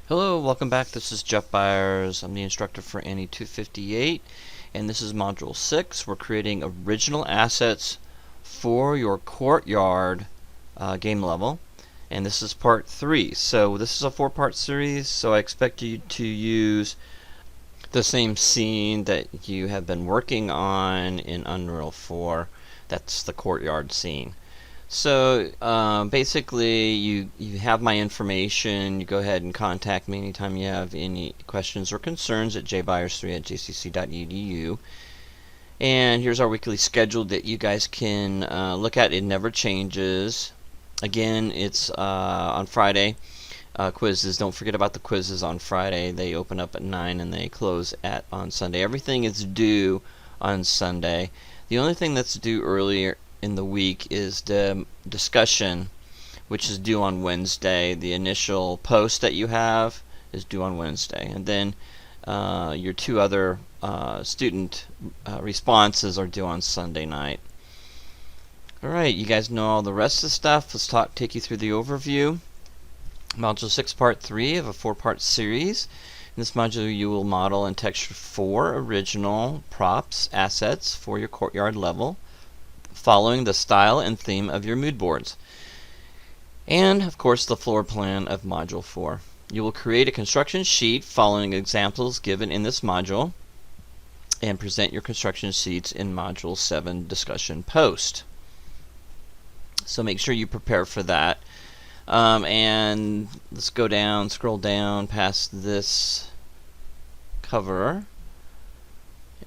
Hello, welcome back. This is Jeff Byers. I'm the instructor for ANI 258, and this is Module 6. We're creating original assets for your courtyard game level, and this is part 3. So this is a 4-part series, so I expect you to use the same scene that you have been working on in Unreal 4. That's the courtyard scene. So basically, you have my information. You go ahead and contact me anytime you have any questions or concerns at jbyers3@jcc.edu. And here's our weekly schedule that you guys can look at. It never changes. Again, it's on Friday. Quizzes. Don't forget about the quizzes on Friday. They open up at 9 and they close on Sunday. Everything is due on Sunday. The only thing that's due earlier in the week is the discussion, which is due on Wednesday. The initial post that you have is due on Wednesday, and then your 2 other student responses are due on Sunday night. Alright, you guys know all the rest of the stuff. Let's take you through the overview. Module 6 Part 3 of a 4-part series. In this module you will model and texture 4 original props, assets for your courtyard level, following the style and theme of your mood boards, and of course the floor plan of Module 4. You will create a construction sheet following examples given in this module and present your construction sheets in Module 7 discussion post. So make sure you prepare for that. And let's go down, scroll down past this cover,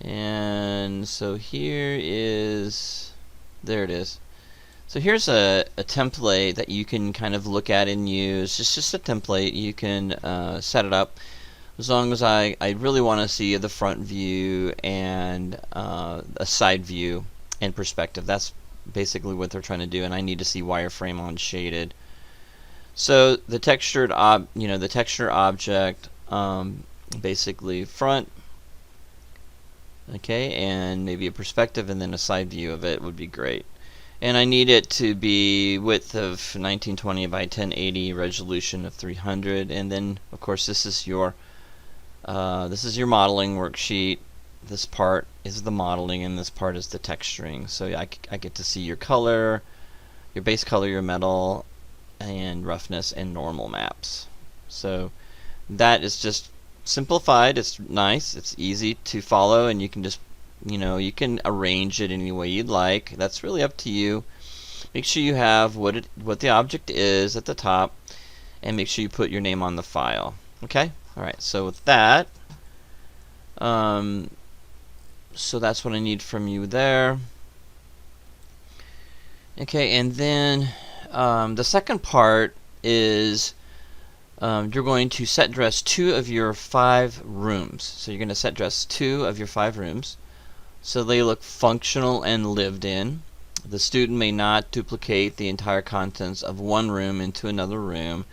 and so here is, there it is. So here's a template that you can kind of look at and use. It's just a template. You can set it up as long as I really want to see the front view and a side view and perspective. That's basically what they're trying to do, and I need to see wireframe on shaded. So the textured the texture object, basically front, okay, and maybe a perspective and then a side view of it would be great. And I need it to be width of 1920 by 1080, resolution of 300, and then of course this is your modeling worksheet. This part is the modeling and this part is the texturing. So I get to see your color, your base color, your metal, and roughness and normal maps. So that is just simplified. It's nice, it's easy to follow, and you can just you can arrange it any way you'd like. That's really up to you. Make sure you have what the object is at the top, and make sure you put your name on the file. Okay? Alright, so with that, so that's what I need from you there. Okay, and then the second part is you're going to set dress 2 of your 5 rooms. So you're going to set dress 2 of your 5 rooms so they look functional and lived in. The student may not duplicate the entire contents of one room into another room.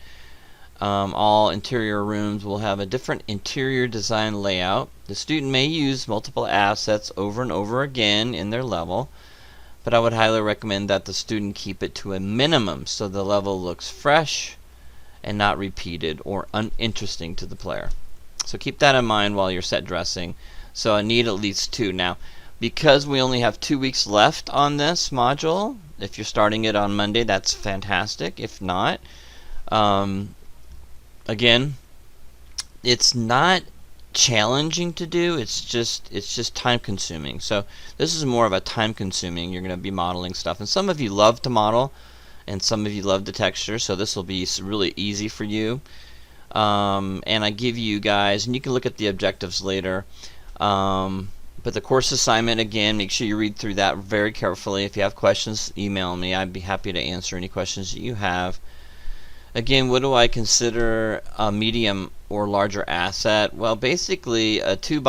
All interior rooms will have a different interior design layout. The student may use multiple assets over and over again in their level, but I would highly recommend that the student keep it to a minimum so the level looks fresh and not repeated or uninteresting to the player. So keep that in mind while you're set dressing. So I need at least 2. Now, because we only have 2 weeks left on this module, if you're starting it on Monday, that's fantastic. If not, again, it's not challenging to do, it's just time consuming. So this is more of a time consuming. You're going to be modeling stuff, and some of you love to model and some of you love the texture, so this will be really easy for you. And I give you guys, and you can look at the objectives later, but the course assignment, again, make sure you read through that very carefully. If you have questions, email me. I'd be happy to answer any questions that you have. Again, what do I consider a medium or larger asset? Well, basically a 2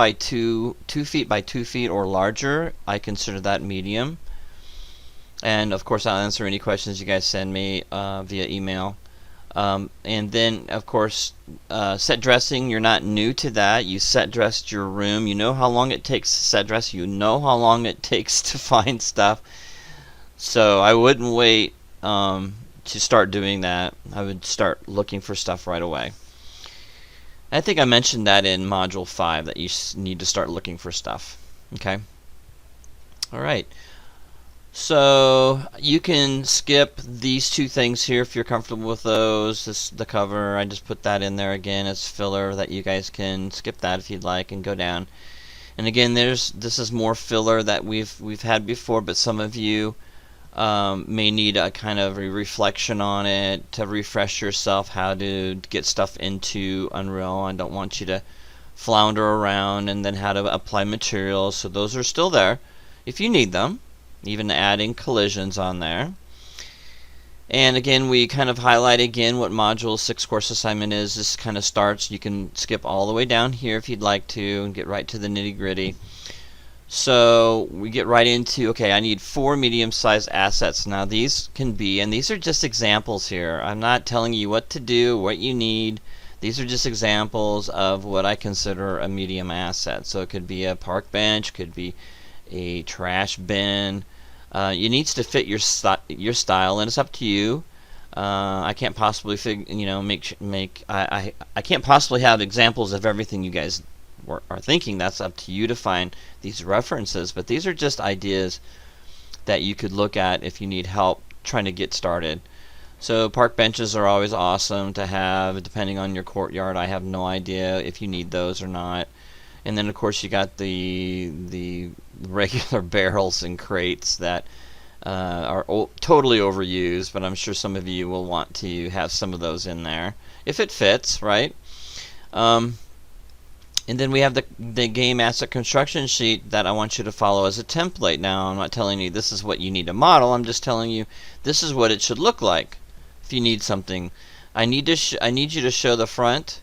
feet by 2 feet or larger, I consider that medium. And of course I'll answer any questions you guys send me via email. And then of course set dressing, you're not new to that. You set dressed your room. You know how long it takes to set dress. You know how long it takes to find stuff. So I wouldn't wait to start doing that. I would start looking for stuff right away. I think I mentioned that in Module 5 that you need to start looking for stuff. Okay? Alright. So you can skip these two things here if you're comfortable with those. The cover, I just put that in there again as filler that you guys can skip that if you'd like and go down. And again, this is more filler that we've had before, but some of you may need a kind of a reflection on it to refresh yourself how to get stuff into Unreal. I don't want you to flounder around, and then how to apply materials. So those are still there if you need them, even adding collisions on there. And again, we kind of highlight again what Module 6 course assignment is. This kind of starts, you can skip all the way down here if you'd like to and get right to the nitty-gritty. So we get right into, okay, I need 4 medium-sized assets. Now these can be, and these are just examples here. I'm not telling you what to do, what you need. These are just examples of what I consider a medium asset. So it could be a park bench, could be a trash bin. It needs to fit your style, and it's up to you. I can't possibly I can't possibly have examples of everything you guys are thinking. That's up to you to find these references, but these are just ideas that you could look at if you need help trying to get started. So park benches are always awesome to have, depending on your courtyard. I have no idea if you need those or not. And then of course you got the regular barrels and crates that are totally overused, but I'm sure some of you will want to have some of those in there if it fits, right? And then we have the game asset construction sheet that I want you to follow as a template. Now I'm not telling you this is what you need to model. I'm just telling you this is what it should look like if you need something. I need you to show the front,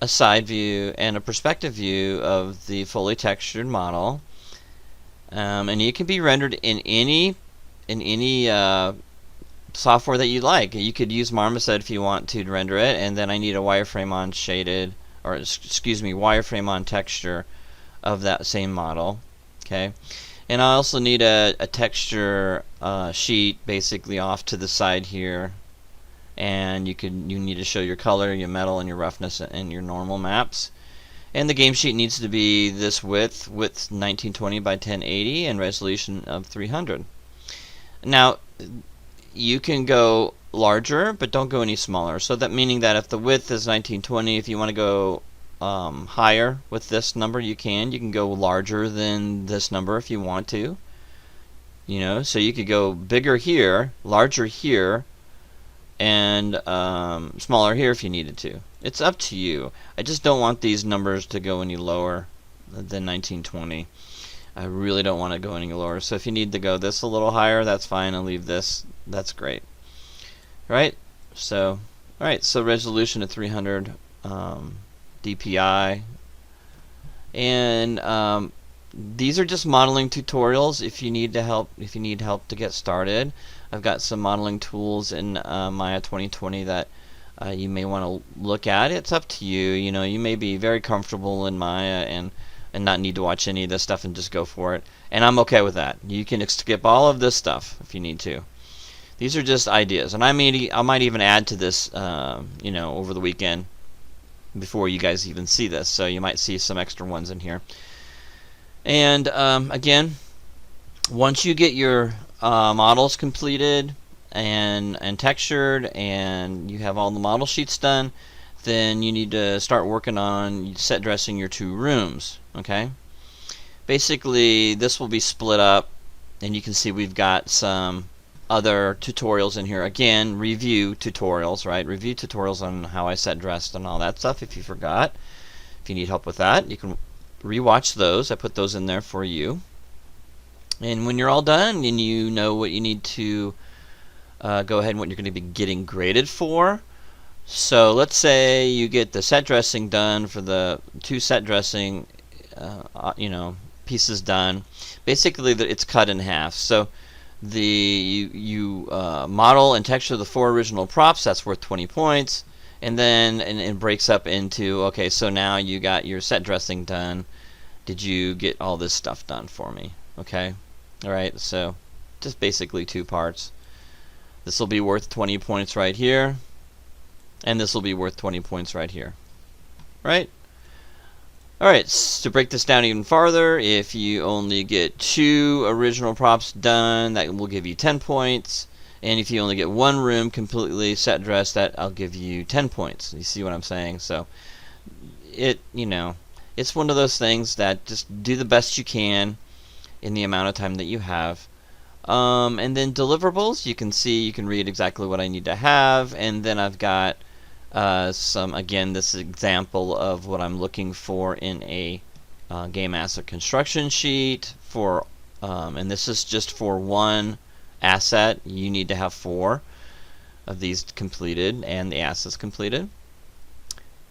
a side view, and a perspective view of the fully textured model, and it can be rendered in any software that you like. You could use Marmoset if you want to render it, and then I need a wireframe on shaded, or excuse me, wireframe on texture of that same model. Okay, and I also need a texture sheet basically off to the side here. And you need to show your color, your metal, and your roughness, and your normal maps. And the game sheet needs to be this width 1920 by 1080 and resolution of 300. Now you can go larger, but don't go any smaller. So that meaning that if the width is 1920, if you want to go higher with this number, you can go larger than this number if you want to. So you could go bigger here, larger here, and smaller here if you needed to. It's up to you. I just don't want these numbers to go any lower than 1920. I really don't want to go any lower. So if you need to go this a little higher, that's fine. I'll leave this. That's great. Right? So, alright, so resolution of 300 DPI. And these are just modeling tutorials if you need help to get started. I've got some modeling tools in Maya 2020 that you may want to look at. It's up to you. You may be very comfortable in Maya and not need to watch any of this stuff and just go for it. And I'm okay with that. You can skip all of this stuff if you need to. These are just ideas, and I might even add to this, over the weekend before you guys even see this. So you might see some extra ones in here. And again, once you get your models completed and textured, and you have all the model sheets done, then you need to start working on set dressing your 2 rooms. Okay, basically this will be split up, and you can see we've got some other tutorials in here. Again, review tutorials, right? Review tutorials on how I set dressed and all that stuff. If you forgot, if you need help with that, you can rewatch those. I put those in there for you. And when you're all done and you know what you need to go ahead and what you're going to be getting graded for. So let's say you get the set dressing done for the 2 set dressing pieces done. Basically it's cut in half. So you model and texture the 4 original props. That's worth 20 points. And then it breaks up into, okay, so now you got your set dressing done. Did you get all this stuff done for me? Okay. Alright, so just basically 2 parts. This will be worth 20 points right here, and this will be worth 20 points right here. right? Alright, to break this down even farther, if you only get 2 original props done, that will give you 10 points. And if you only get 1 room completely set dressed, that I'll give you 10 points. You see what I'm saying? So it's one of those things that just do the best you can in the amount of time that you have. And then deliverables, you can read exactly what I need to have, and then I've got again, this example of what I'm looking for in a game asset construction sheet and this is just for 1 asset. You need to have 4 of these completed and the assets completed.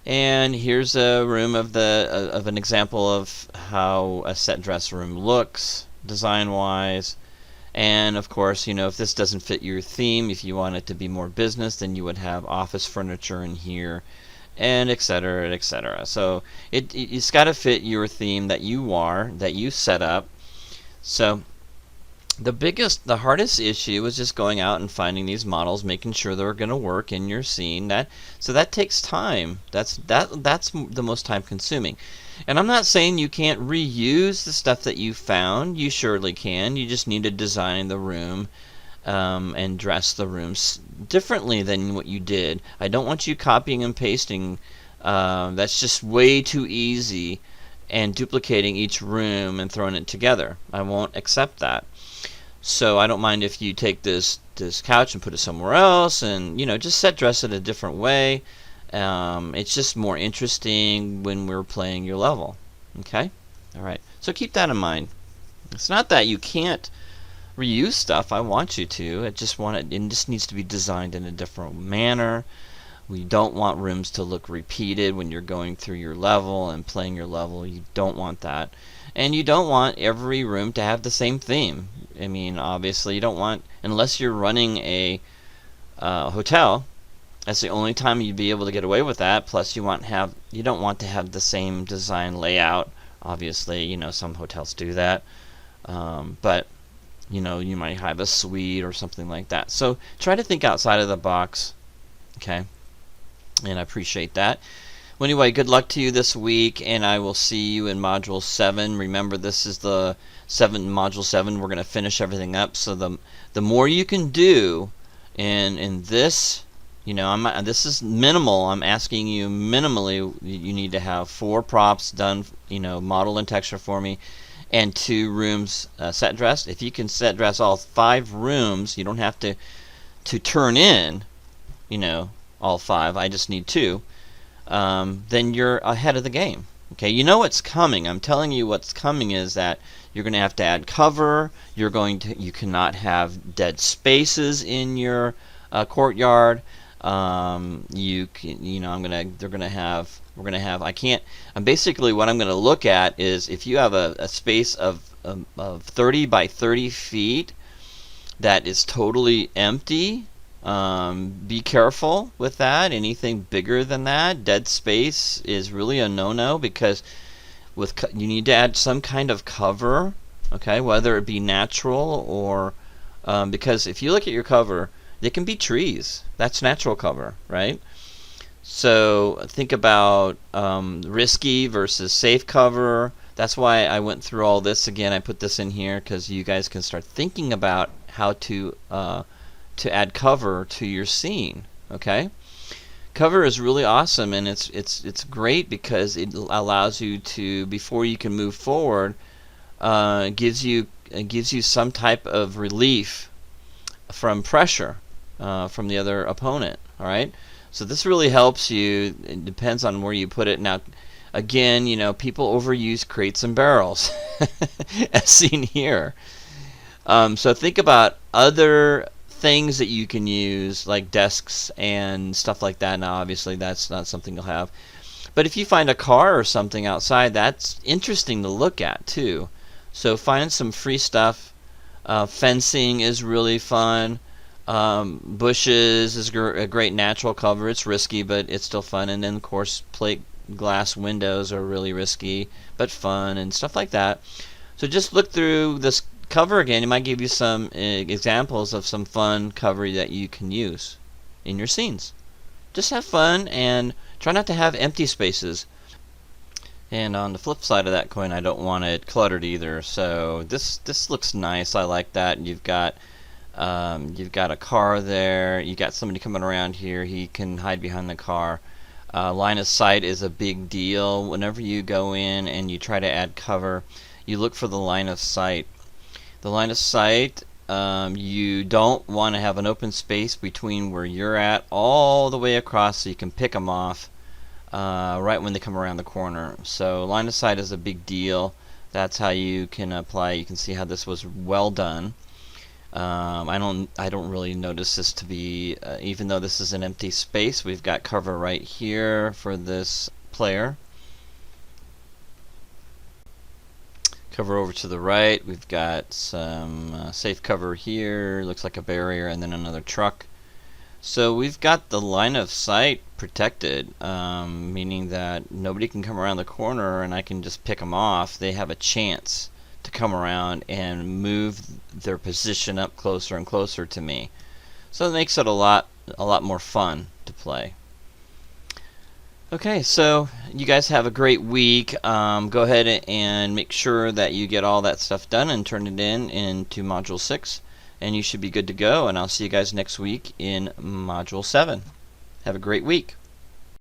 And here's a room of an example of how a set dress room looks design wise. And of course, if this doesn't fit your theme, if you want it to be more business, then you would have office furniture in here, and etc., etc. So it's got to fit your theme that you set up. So the hardest issue is just going out and finding these models, making sure they're going to work in your scene. So that takes time. That's the most time consuming. And I'm not saying you can't reuse the stuff that you found. You surely can. You just need to design the room and dress the rooms differently than what you did. I don't want you copying and pasting. That's just way too easy, and duplicating each room and throwing it together. I won't accept that. So I don't mind if you take this couch and put it somewhere else, and just set dress it a different way. It's just more interesting when we're playing your level. Okay? Alright. So keep that in mind. It's not that you can't reuse stuff. I want you to. It just needs to be designed in a different manner. We don't want rooms to look repeated when you're going through your level and playing your level. You don't want that. And you don't want every room to have the same theme. I mean, obviously, you don't want, unless you're running a hotel. That's the only time you'd be able to get away with that. Plus, you don't want to have the same design layout. Obviously, some hotels do that. But you might have a suite or something like that. So try to think outside of the box. Okay, and I appreciate that. Well, anyway, good luck to you this week, and I will see you in Module 7. Remember, this is the Module 7. We're going to finish everything up. So the more you can do in this. This is minimal. I'm asking you minimally. You need to have 4 props done, model and texture for me, and 2 rooms set dressed. If you can set dress all 5 rooms, you don't have to turn in, all 5. I just need 2. Then you're ahead of the game. Okay, you know what's coming. I'm telling you what's coming is that you're going to have to add cover. You cannot have dead spaces in your courtyard. Basically what I'm going to look at is if you have a space of 30 by 30 feet that is totally empty, be careful with that. Anything bigger than that, dead space, is really a no-no, because you need to add some kind of cover, okay, whether it be natural or because if you look at your cover, they can be trees. That's natural cover, right? So think about risky versus safe cover. That's why I went through all this again. I put this in here because you guys can start thinking about how to add cover to your scene. Okay, cover is really awesome, and it's great because it allows you to, before you can move forward, gives you some type of relief from pressure from the other opponent. All right, so this really helps you. It depends on where you put it. Now, again, people overuse crates and barrels, as seen here. So think about other things that you can use, like desks and stuff like that. Now, obviously, that's not something you'll have. But if you find a car or something outside, that's interesting to look at too. So find some free stuff. Fencing is really fun. Bushes is a great natural cover. It's risky, but it's still fun. And then, of course, plate glass windows are really risky, but fun, and stuff like that. So just look through this cover again. It might give you some examples of some fun cover that you can use in your scenes. Just have fun and try not to have empty spaces. And on the flip side of that coin, I don't want it cluttered either. So this looks nice. I like that. You've got a car there. You got somebody coming around here. He can hide behind the car. Line of sight is a big deal. Whenever you go in and you try to add cover, you look for the line of sight. The line of sight, you don't want to have an open space between where you're at all the way across, so you can pick them off right when they come around the corner. So line of sight is a big deal. That's how you can apply. You can see how this was well done. I don't really notice this to be, even though this is an empty space, we've got cover right here for this player. Cover over to the right, we've got some safe cover here, looks like a barrier, and then another truck. So we've got the line of sight protected, meaning that nobody can come around the corner and I can just pick them off. They have a chance to come around and move their position up closer and closer to me. So it makes it a lot more fun to play. Okay, so you guys have a great week. Go ahead and make sure that you get all that stuff done and turn it into Module 6, and you should be good to go. And I'll see you guys next week in Module 7. Have a great week.